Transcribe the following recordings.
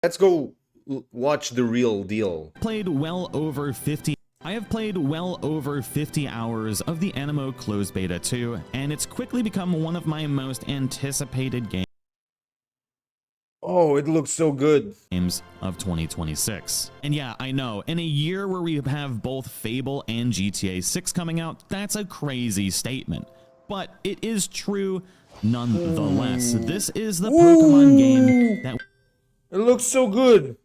Let's go watch the real deal. I have played well over 50 hours of the Aniimo closed beta 2, and it's quickly become one of my most anticipated games. Oh, it looks so good. Games of 2026. And yeah, I know, in a year where we have both Fable and GTA 6 coming out, that's a crazy statement. But it is true nonetheless. This is the Pokemon game that it looks so good.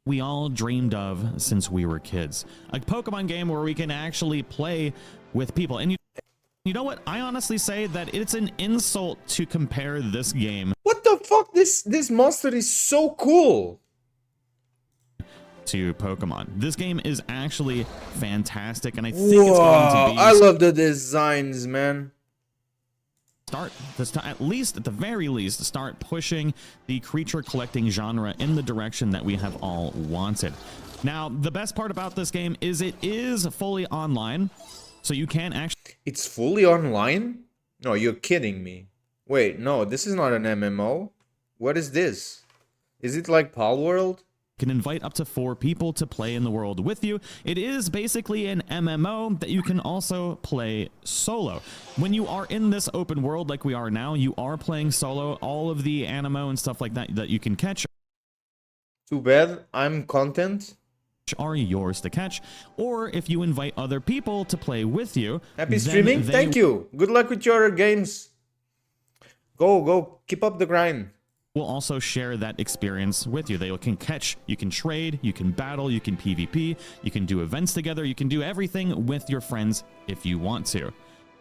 We all dreamed of since we were kids. A Pokemon game where we can actually play with people. And you know what? I honestly say that it's an insult to compare this game. What the fuck? This monster is so cool. To Pokemon. This game is actually fantastic, and I think it's going to be. I love the designs, man. At least, at the very least, start pushing the creature collecting genre in the direction that we have all wanted. Now, the best part about this game is it is fully online, so you can actually. It's fully online? No, you're kidding me. Wait, no, this is not an MMO. What is this? Is it like Palworld? Can invite up to 4 people to play in the world with you. It is basically an MMO that you can also play solo. When you are in this open world like we are now, you are playing solo. All of the Aniimo and stuff like that you can catch. Too bad, I'm content. Are yours to catch, or if you invite other people to play with you. Happy streaming, thank you. Good luck with your games. Go, keep up the grind. Will also share that experience with you. They can catch, you can trade, you can battle, you can PvP, you can do events together, you can do everything with your friends if you want to.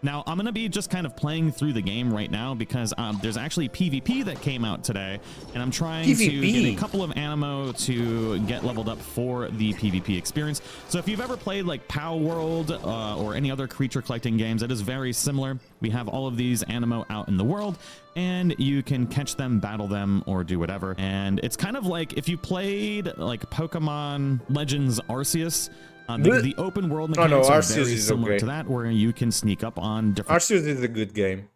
Now, I'm going to be just kind of playing through the game right now because there's actually PvP that came out today, and I'm trying to get a couple of Aniimo to get leveled up for the PvP experience. So if you've ever played like Palworld or any other creature collecting games, it is very similar. We have all of these Aniimo out in the world, and you can catch them, battle them, or do whatever. And it's kind of like if you played like Pokemon Legends Arceus. The open world mechanics are very similar to that, where you can sneak up on different. Arceus is a good game.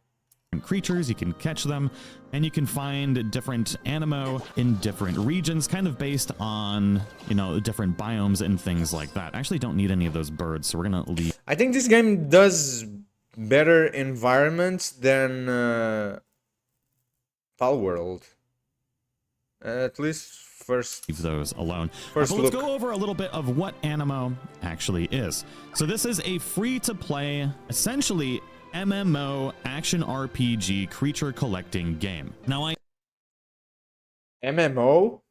Creatures, you can catch them, and you can find different Aniimo in different regions, kind of based on, you know, different biomes and things like that. I actually don't need any of those birds, so we're gonna leave. I think this game does better environments than Palworld. At least. First, leave those alone. But let's go over a little bit of what Aniimo actually is. So this is a free-to-play, essentially MMO action RPG creature collecting game. Now MMO?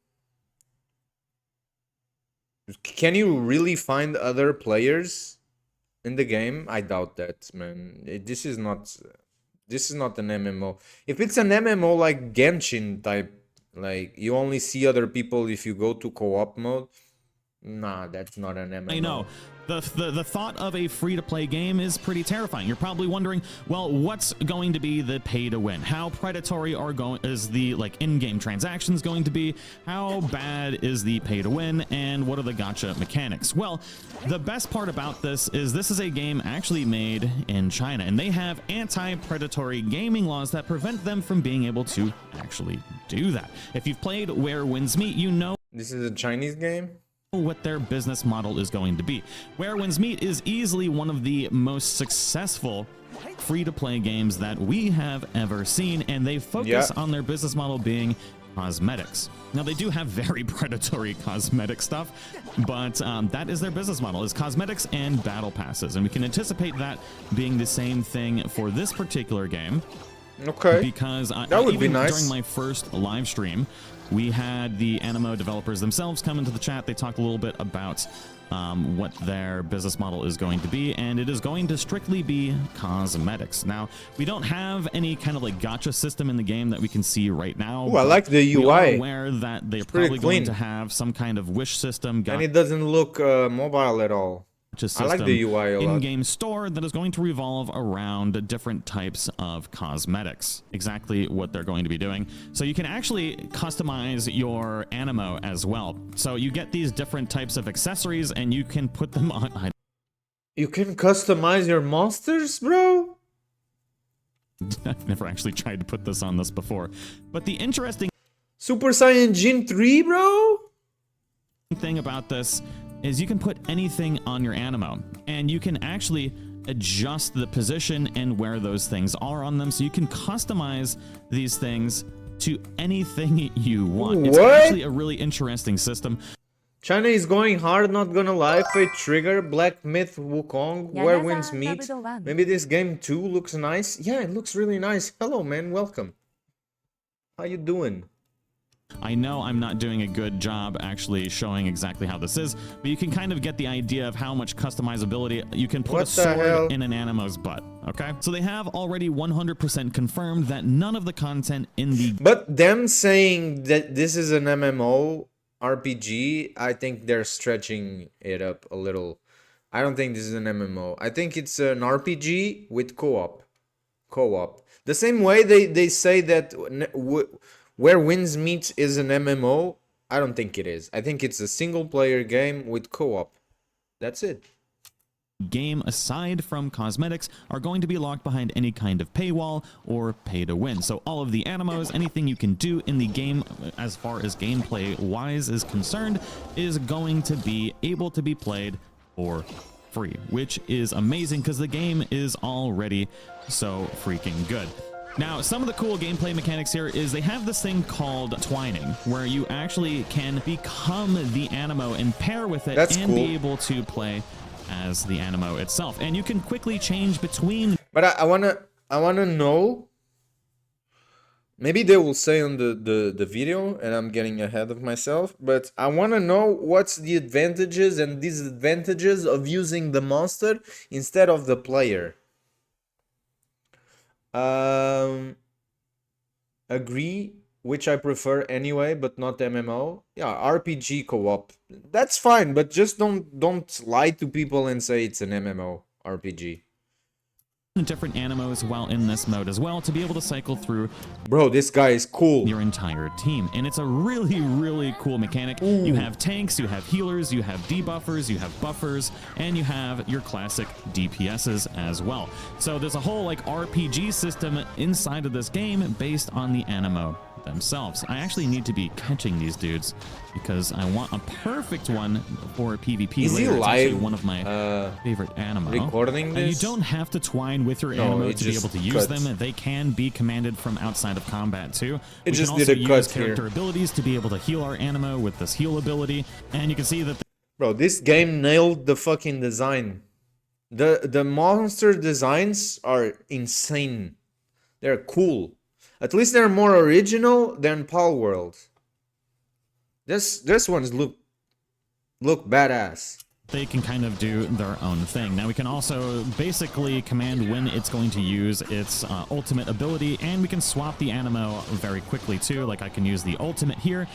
Can you really find other players in the game? I doubt that, man. This is not an MMO. If it's an MMO like Genshin type, like, you only see other people if you go to co-op mode. Nah, that's not an MMO. I know. The thought of a free-to-play game is pretty terrifying. You're probably wondering, well, what's going to be the pay-to-win? How predatory is the in-game transactions going to be? How bad is the pay-to-win? And what are the gacha mechanics? Well, the best part about this is a game actually made in China, and they have anti-predatory gaming laws that prevent them from being able to actually do that. If you've played Where Winds Meet, you know this is a Chinese game. What their business model is going to be. Where Winds Meet is easily one of the most successful free-to-play games that we have ever seen, and they focus on their business model being cosmetics. Now, they do have very predatory cosmetic stuff, but that is their business model, is cosmetics and battle passes, and we can anticipate that being the same thing for this particular game. Okay. Because that would be nice. During my first live stream, we had the Aniimo developers themselves come into the chat. They talked a little bit about what their business model is going to be, and it is going to strictly be cosmetics. Now, we don't have any kind of like gacha system in the game that we can see right now. Oh, I like the UI. We are aware that they're probably going to have some kind of wish system. And it doesn't look mobile at all. I like the UI a lot. In-game store that is going to revolve around different types of cosmetics. Exactly what they're going to be doing. So you can actually customize your Aniimo as well. So you get these different types of accessories and you can put them on. You can customize your monsters, bro? I've never actually tried to put this on this before. But the interesting Super Saiyan Jin 3, bro? Thing about this is you can put anything on your Animo, and you can actually adjust the position and where those things are on them, so you can customize these things to anything you want. It's What? actually a really interesting system. China is going hard, not gonna lie. Fate Trigger, Black Myth, Wukong, Where Winds Meet. Maybe this game too looks nice. Yeah, it looks really nice. Hello, man. Welcome. How you doing? I know I'm not doing a good job actually showing exactly how this is, but you can kind of get the idea of how much customizability you can put What a sword hell? in an Animo's butt, okay? So they have already 100% confirmed that none of the content in the But them saying that this is an MMO RPG, I think they're stretching it up a little. I don't think this is an MMO. I think it's an RPG with co-op. Co-op. The same way they say that Where Winds Meet is an MMO, I don't think it is. I think it's a single player game with co-op. That's it. game, aside from cosmetics, are going to be locked behind any kind of paywall or pay to win. So all of the Animos, anything you can do in the game as far as gameplay wise is concerned, is going to be able to be played for free, which is amazing because the game is already so freaking good. Now, some of the cool gameplay mechanics here is they have this thing called twining, where you actually can become the Animo and pair with it. That's and cool. be able to play as the Animo itself. And you can quickly change between. But I wanna know. Maybe they will say on the video, and I'm getting ahead of myself, but I wanna know what's the advantages and disadvantages of using the monster instead of the player. Agree, which I prefer anyway, but not MMO. Yeah, RPG co-op. That's fine, but just don't lie to people and say it's an MMO RPG. Different Animos while in this mode as well to be able to cycle through Bro, this guy is cool. your entire team. And it's a really, really cool mechanic. Ooh. You have tanks, you have healers, you have debuffers, you have buffers, and you have your classic DPSs as well. So there's a whole like RPG system inside of this game based on the Animo themselves. I actually need to be catching these dudes because I want a perfect one for PvP Is he later. It's actually live, one of my favorite Animo. recording And you this? don't have to twine with your No, Animo it to be just able to use cuts. them. They can be commanded from outside of combat too. It We just can did also a cut use here. character abilities to be able to heal our Animo with this heal ability. And you can see that Bro, this game nailed the fucking design. The monster designs are insane. They're cool. At least they're more original than Palworld. This ones look badass. they can kind of do their own thing. Now we can also basically command when it's going to use its ultimate ability, and we can swap the Animo very quickly too. Like I can use the ultimate here.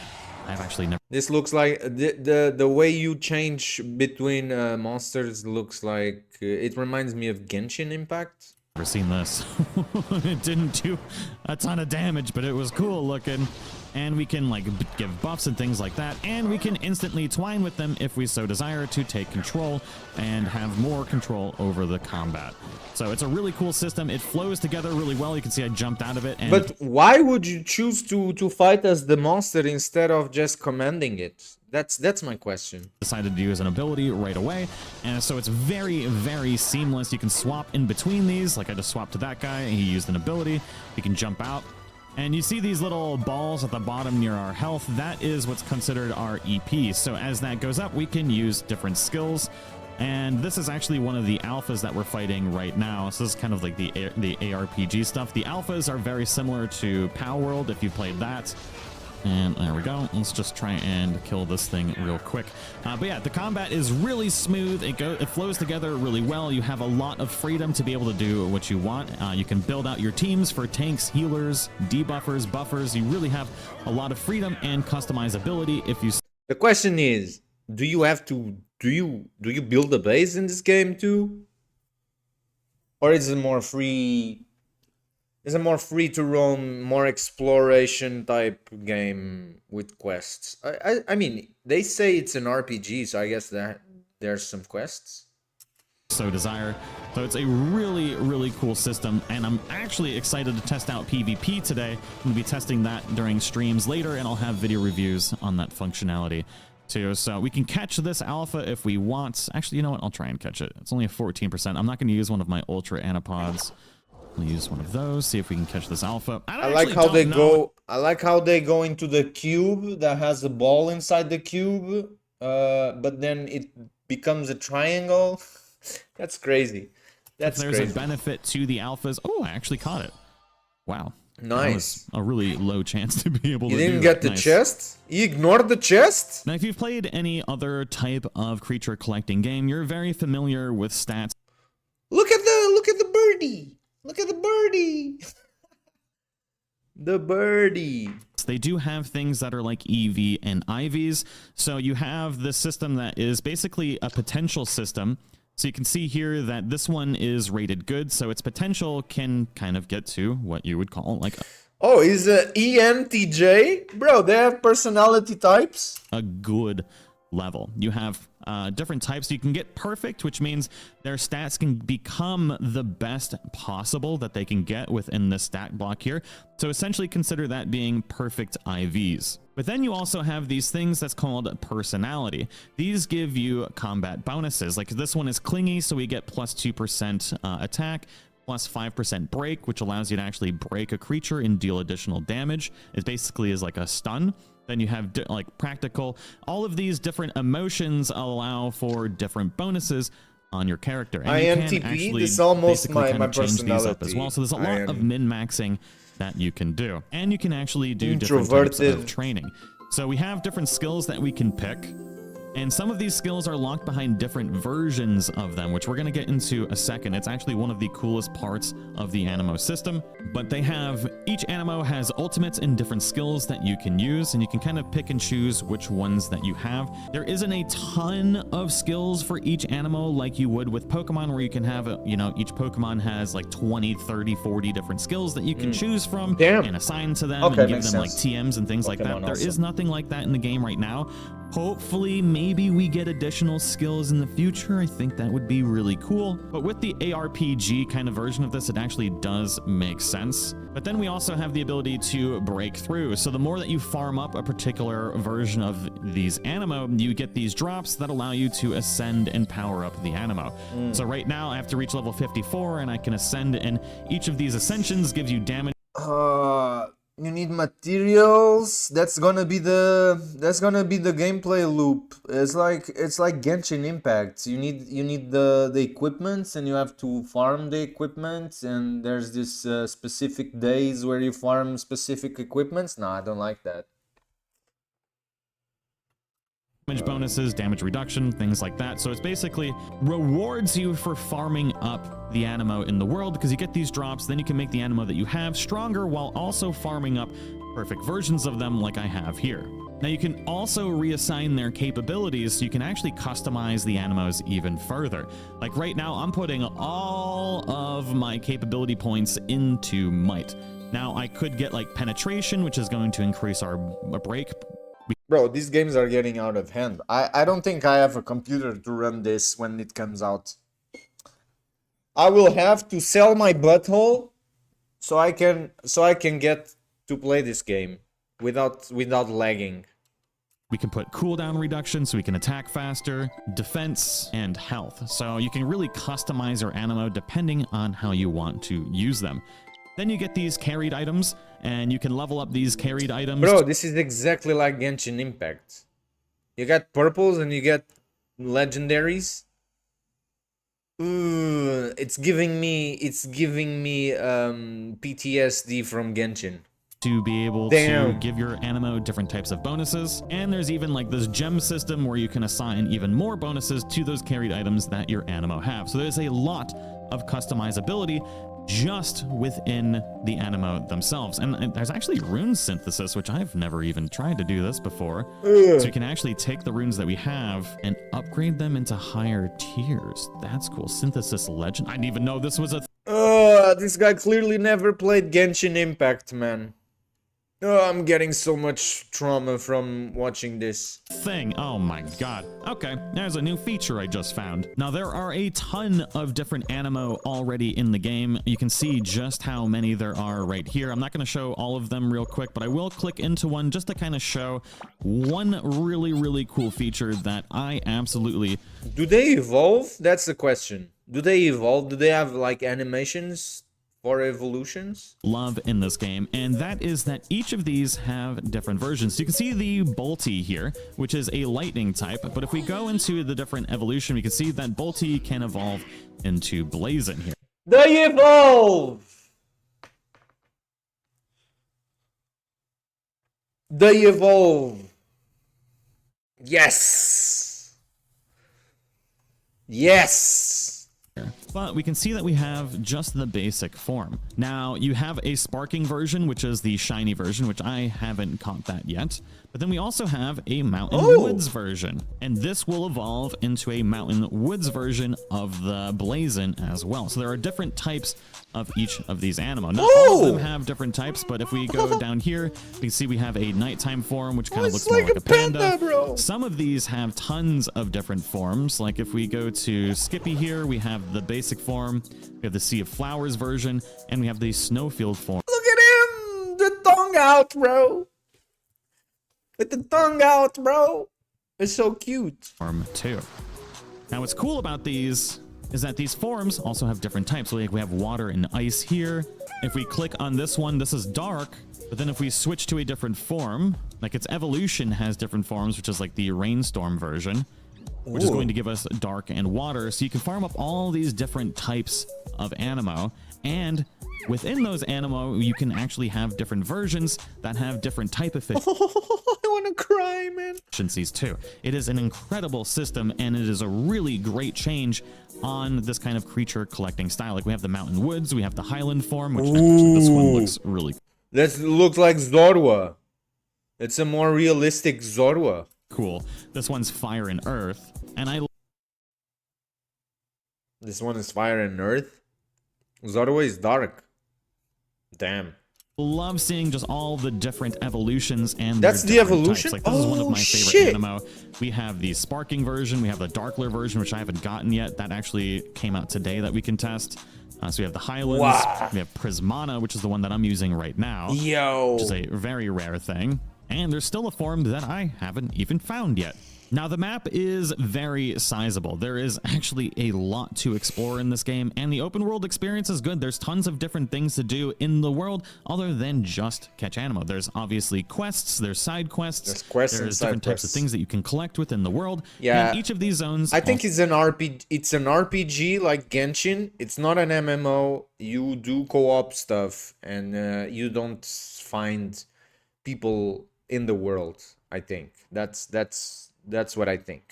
I've actually never This looks like the way you change between monsters looks like it reminds me of Genshin Impact. seen this. It didn't do a ton of damage, but it was cool looking. And we can like give buffs and things like that, and we can instantly twine with them if we so desire to take control and have more control over the combat. So it's a really cool system. It flows together really well. You can see I jumped out of it. And But why would you choose to fight as the monster instead of just commanding it? That's my question. decided to use an ability right away, and so it's very, very seamless. You can swap in between these. Like I just swapped to that guy, and he used an ability. You can jump out. And you see these little balls at the bottom near our health. That is what's considered our EP. So as that goes up, we can use different skills. And this is actually one of the alphas that we're fighting right now. So this is kind of like the ARPG stuff. The alphas are very similar to Palworld if you played that. And there we go. Let's just try and kill this thing real quick. But yeah, the combat is really smooth. It flows together really well. You have a lot of freedom to be able to do what you want. You can build out your teams for tanks, healers, debuffers, buffers. You really have a lot of freedom and customizability if you... The question is, do you have to do you build a base in this game too? Or is it more free? Is it more free to roam, more exploration type game with quests? I mean, they say it's an RPG, so I guess that there's some quests. so desire. So it's a really, really cool system, and I'm actually excited to test out PvP today. I'm going to be testing that during streams later, and I'll have video reviews on that functionality too. So we can catch this alpha if we want. Actually, you know what? I'll try and catch it. It's only a 14%. I'm not going to use one of my ultra anapods. I'll use one of those, see if we can catch this alpha. I like how they go. I like how they go into the cube that has a ball inside the cube, but then it becomes a triangle. That's crazy. That's There's crazy. a benefit to the alphas. Oh, I actually caught it. Wow. Nice. A really low chance to be able to You do didn't get the chest? You ignored the chest? Now, if you've played any other type of creature collecting game, you're very familiar with stats. Look at the birdie. Look at the birdie. The birdie. They do have things that are like EV and IVs. So you have this system that is basically a potential system. So you can see here that this one is rated good, so its potential can kind of get to what you would call like oh, is a ENTJ? Bro, they have personality types? a good level. You have different types. You can get perfect, which means their stats can become the best possible that they can get within this stat block here. So essentially consider that being perfect IVs. But then you also have these things that's called personality. These give you combat bonuses. Like this one is clingy, so we get plus 2% attack, plus 5% break, which allows you to actually break a creature and deal additional damage. It basically is like a stun. Then you have like practical. All of these different emotions allow for different bonuses on your character. And INTP, this is almost my personality. Up as well. So there's a lot of min-maxing that you can do. And you can actually do different types of training. So we have different skills that we can pick. And some of these skills are locked behind different versions of them, which we're going to get into a second. It's actually one of the coolest parts of the Aniimo system. But they have, each Aniimo has ultimates and different skills that you can use, and you can kind of pick and choose which ones that you have. There isn't a ton of skills for each Aniimo like you would with Pokemon, where you can have, each Pokemon has like 20, 30, 40 different skills that you can choose from and assign to them and give them like TMs and things like that. There is nothing like that in the game right now. Hopefully, maybe we get additional skills in the future. I think that would be really cool. But with the ARPG kind of version of this, it actually does make sense. But then we also have the ability to break through. So the more that you farm up a particular version of these Aniimo, you get these drops that allow you to ascend and power up the Aniimo. So right now, I have to reach level 54, and I can ascend, and each of these ascensions gives you damage. You need materials. That's gonna be the gameplay loop. It's like Genshin Impact. You need the equipments, and you have to farm the equipment, and there's this specific days where you farm specific equipments. No, I don't like that. Damage bonuses, damage reduction, things like that. So it's basically rewards you for farming up the Aniimo in the world, because you get these drops, then you can make the Aniimo that you have stronger while also farming up perfect versions of them like I have here. Now you can also reassign their capabilities, so you can actually customize the Animos even further. Like right now, I'm putting all of my capability points into Might. Now I could get like penetration, which is going to increase our break. Bro, these games are getting out of hand. I don't think I have a computer to run this when it comes out. I will have to sell my butthole so I can get to play this game without lagging. We can put cooldown reduction so we can attack faster, defense, and health. So you can really customize your Aniimo depending on how you want to use them. Then you get these carried items, and you can level up these carried items. Bro, this is exactly like Genshin Impact. You get purples and you get legendaries. Ooh, it's giving me PTSD from Genshin. To be able to give your Aniimo different types of bonuses. And there's even like this gem system where you can assign even more bonuses to those carried items that your Aniimo have. So there's a lot of customizability just within the Aniimo themselves. And there's actually rune synthesis, which I've never even tried to do this before. So you can actually take the runes that we have and upgrade them into higher tiers. That's cool. Synthesis legend. I didn't even know this was a this guy clearly never played Genshin Impact, man. Oh, I'm getting so much trauma from watching this. thing. Oh my god. Okay, there's a new feature I just found. Now there are a ton of different Animo already in the game. You can see just how many there are right here. I'm not going to show all of them real quick, but I will click into one just to kind of show one really cool feature that I absolutely... Do they evolve? That's the question. Do they evolve? Do they have like animations for evolutions? love in this game, and that is that each of these have different versions. So you can see the Bolty here, which is a lightning type, but if we go into the different evolution, we can see that Bolty can evolve into Blazin here. They evolve! They evolve! Yes! Yes! But we can see that we have just the basic form. Now, you have a sparking version, which is the shiny version, which I haven't caught that yet. But then we also have a mountain woods version, and this will evolve into a mountain woods version of the Blazin as well. So there are different types of each of these Animo. Not all of them have different types, but if we go down here, we can see we have a nighttime form, which kind of looks more like a panda. Bro. Some of these have tons of different forms. Like if we go to Skippy here, we have the basic form, we have the Sea of Flowers version, and we have the Snowfield form. Look at him! The tongue out, bro! With the tongue out, bro! It's so cute. Form 2. Now what's cool about these is that these forms also have different types. So like we have water and ice here. If we click on this one, this is dark. But then if we switch to a different form, like its evolution has different forms, which is like the rainstorm version, which is going to give us dark and water. So you can farm up all these different types of Animo, and within those Animo, you can actually have different versions that have different type of I want to cry, man. efficiencies too. It is an incredible system, and it is a really great change on this kind of creature collecting style. Like we have the mountain woods, we have the highland form, which actually this one looks really That looks like Zorua. It's a more realistic Zorua. cool. This one's fire and earth, and I This one is fire and earth. Zorua is dark. Damn. love seeing just all the different evolutions and That's their the different evolution? types. Like this is one of Oh, my favorite shit. Animo. We have the sparking version, we have the darkler version, which I haven't gotten yet. That actually came out today that we can test. So we have the Highlands, Wow. we have Prismana, which is the one that I'm using right now, Yo. which is a very rare thing. And there's still a form that I haven't even found yet. Now, the map is very sizable. There is actually a lot to explore in this game, and the open world experience is good. There's tons of different things to do in the world other than just catch Animo. There's obviously quests, there's side quests, There's quests and there's side different types of quests. things that you can collect within the world. Yeah. And each of these zones... I think it's an RPG. It's an RPG like Genshin. It's not an MMO. You do co-op stuff, and you don't find people in the world. I think that's what I think.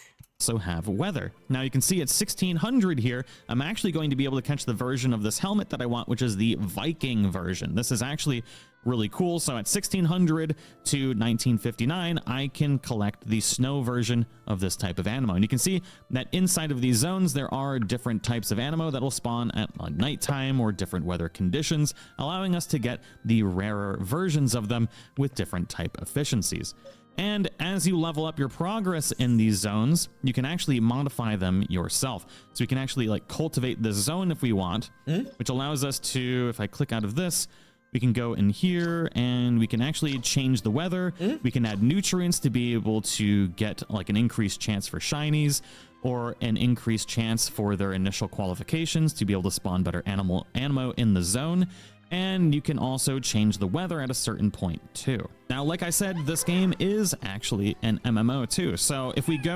also have weather. Now you can see at 1600 here, I'm actually going to be able to catch the version of this helmet that I want, which is the Viking version. This is actually really cool. So at 1600 to 1959, I can collect the snow version of this type of Animo. And you can see that inside of these zones, there are different types of Animo that will spawn at nighttime or different weather conditions, allowing us to get the rarer versions of them with different type efficiencies. And as you level up your progress in these zones, you can actually modify them yourself. So we can actually like cultivate this zone if we want, which allows us to, if I click out of this, we can go in here and we can actually change the weather. We can add nutrients to be able to get like an increased chance for shinies, or an increased chance for their initial qualifications to be able to spawn better Animo in the zone. And you can also change the weather at a certain point too. Now, like I said, this game is actually an MMO too. So if we go...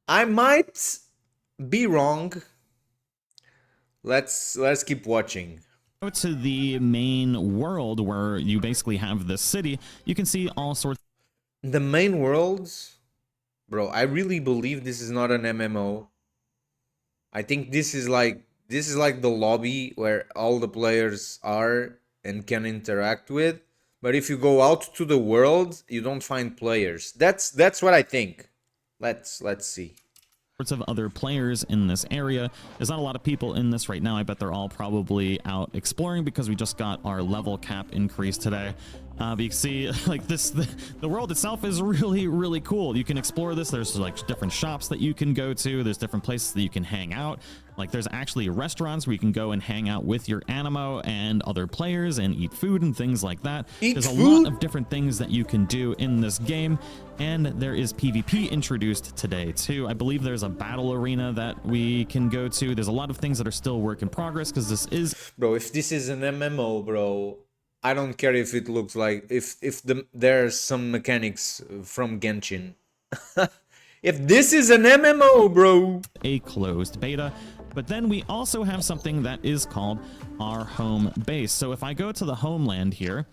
I might be wrong. Let's keep watching. to the main world where you basically have this city, you can see all sorts The main worlds, bro. I really believe this is not an MMO. I think this is like the lobby where all the players are and can interact with. But if you go out to the world, you don't find players. That's what I think. Let's see. sorts of other players in this area. There's not a lot of people in this right now. I bet they're all probably out exploring because we just got our level cap increase today. But you can see like this, the world itself is really cool. You can explore this. There's like different shops that you can go to. There's different places that you can hang out. Like there's actually restaurants where you can go and hang out with your Aniimo and other players and eat food and things like that. There's a lot of different things that you can do in this game. And there is PvP introduced today too. I believe there's a battle arena that we can go to. There's a lot of things that are still work in progress because this is... Bro, if this is an MMO, bro, I don't care if it looks like... There's some mechanics from Genshin. If this is an MMO, bro. A closed beta. But then we also have something that is called our home base. So if I go to the homeland here,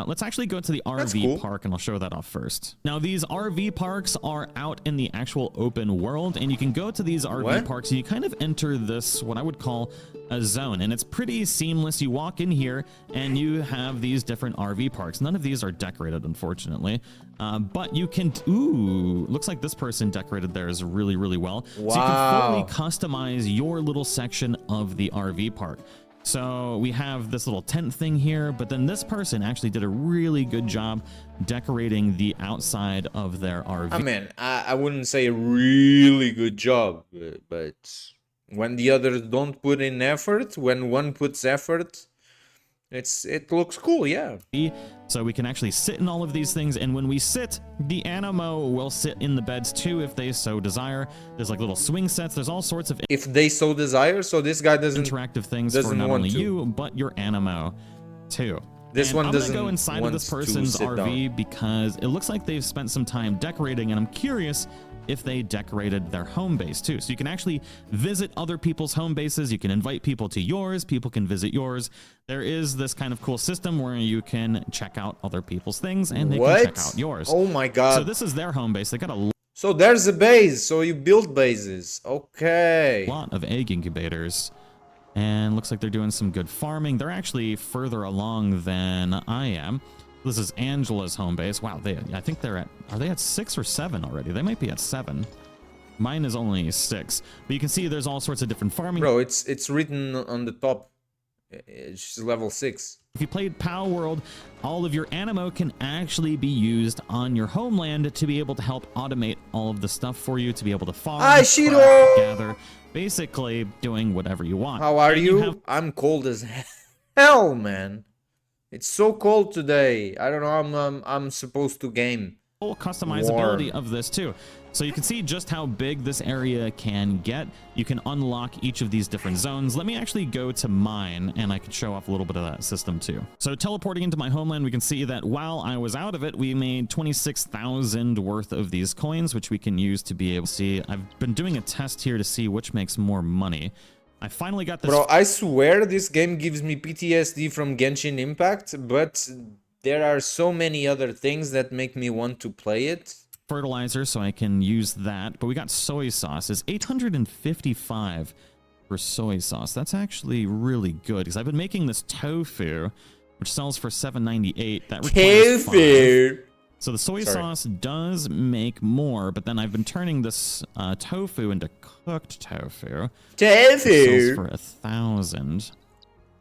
let's actually go to the RV park and I'll show that off first. Now these RV parks are out in the actual open world and you can go to these RV parks and you kind of enter this, what I would call a zone, and it's pretty seamless. You walk in here and you have these different RV parks. None of these are decorated, unfortunately, but you can, ooh, looks like this person decorated theirs really well. Wow. So you can fully customize your little section of the RV park. So we have this little tent thing here, but then this person actually did a really good job decorating the outside of their RV. I mean, I wouldn't say a really good job, but when the others don't put in effort, when one puts effort, it looks cool, yeah. So we can actually sit in all of these things, and when we sit, the Aniimo will sit in the beds too if they so desire. There's like little swing sets. There's all sorts of if they so desire. So this guy doesn't interactive things for not only you but your Aniimo too. This one doesn't. I'm gonna go inside of this person's RV because it looks like they've spent some time decorating, and I'm curious if they decorated their home base too. So you can actually visit other people's home bases. You can invite people to yours. People can visit yours. There is this kind of cool system where you can check out other people's things and they can check out yours. Oh my god. So this is their home base. They got a So there's a base. So you build bases. Okay. lot of egg incubators. And looks like they're doing some good farming. They're actually further along than I am. This is Angela's home base. Wow, I think they're at, are they at 6 or 7 already? They might be at 7. Mine is only 6. But you can see there's all sorts of different farming. Bro, it's written on the top. It's level 6. If you played Pow World, all of your Aniimo can actually be used on your homeland to be able to help automate all of the stuff for you, to be able to farm, craft, gather, basically doing whatever you want. How are you? I'm cold as hell, man. It's so cold today. I don't know. I'm supposed to game. Full customizability of this too. So you can see just how big this area can get. You can unlock each of these different zones. Let me actually go to mine and I can show off a little bit of that system too. So teleporting into my homeland, we can see that while I was out of it, we made 26,000 worth of these coins, which we can use to be able to see. I've been doing a test here to see which makes more money. I finally got this. Bro, I swear this game gives me PTSD from Genshin Impact, but there are so many other things that make me want to play it. Fertilizer, so I can use that. But we got soy sauce. It's 855 for soy sauce. That's actually really good because I've been making this tofu, which sells for $7.98. That requires tofu. So the soy sauce does make more, but then I've been turning this tofu into cooked tofu. It sells for 1,000.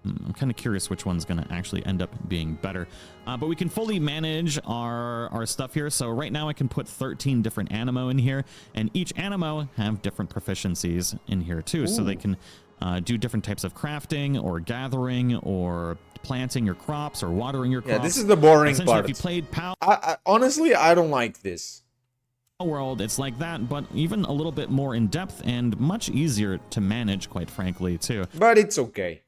I'm kind of curious which one's going to actually end up being better. But we can fully manage our stuff here. So right now I can put 13 different Aniimo in here, and each Aniimo have different proficiencies in here too. Ooh. So they can do different types of crafting or gathering or planting your crops or watering your crops. Yeah, this is the boring part. If you played Pow, honestly, I don't like this. World, it's like that, but even a little bit more in depth and much easier to manage, quite frankly, too. But it's okay.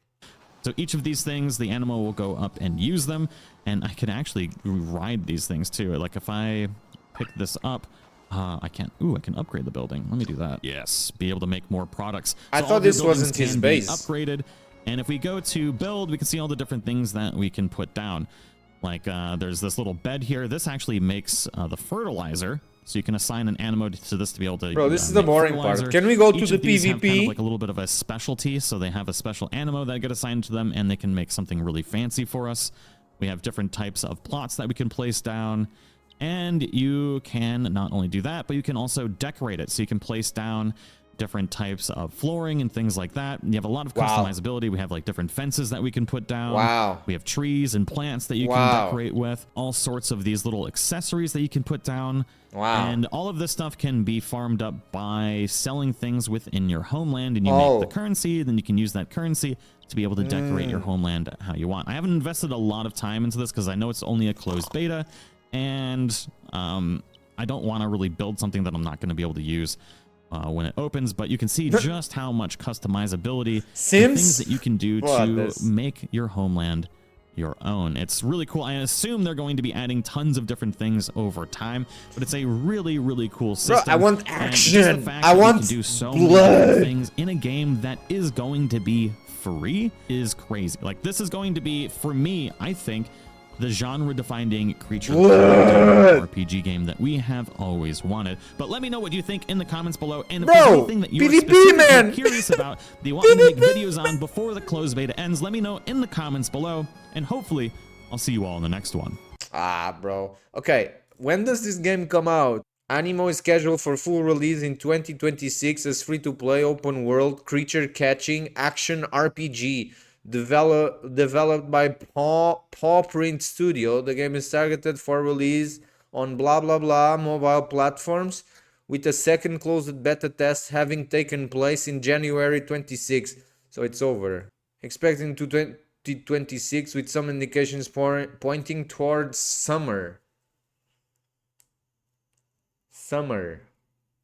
So each of these things, the Aniimo will go up and use them, and I can actually ride these things too. Like if I pick this up, I can't. Ooh, I can upgrade the building. Let me do that. Yes, be able to make more products. I thought this wasn't his base. Upgraded, and if we go to build, we can see all the different things that we can put down. Like there's this little bed here. This actually makes the fertilizer. So you can assign an Aniimo to this to be able to. Bro, this is the boring part. Can we go to the PvP? Have kind of like a little bit of a specialty, so they have a special Aniimo that get assigned to them, and they can make something really fancy for us. We have different types of plots that we can place down, and you can not only do that, but you can also decorate it. So you can place down different types of flooring and things like that. You have a lot of Wow. customizability. We have like different fences that we can put down. Wow. We have trees and plants that you can Wow. decorate with, all sorts of these little accessories that you can put down. Wow. And all of this stuff can be farmed up by selling things within your homeland, and you Oh. make the currency, then you can use that currency to be able to decorate your homeland how you want. I haven't invested a lot of time into this because I know it's only a closed beta, and I don't want to really build something that I'm not going to be able to use when it opens, but you can see just how much customizability, things that you can do to make your homeland your own. It's really cool. I assume they're going to be adding tons of different things over time, but it's a really, really cool system. Bro, I want action. I want to do so many different things in a game that is going to be free is crazy. Like, this is going to be, for me, I think, the genre-defining creature RPG game that we have always wanted. But let me know what you think in the comments below, and if there's anything that you're specifically curious about that you want me to make videos on before the closed beta ends, let me know in the comments below, and hopefully I'll see you all in the next one. Bro. Okay, when does this game come out? Aniimo is scheduled for full release in 2026 as free-to-play open-world creature-catching action RPG. Developed by Paw Print Studio. The game is targeted for release on blah blah blah mobile platforms, with a second closed beta test having taken place in January 26. So it's over. Expecting to 2026 with some indications pointing towards summer.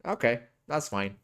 Okay, that's fine.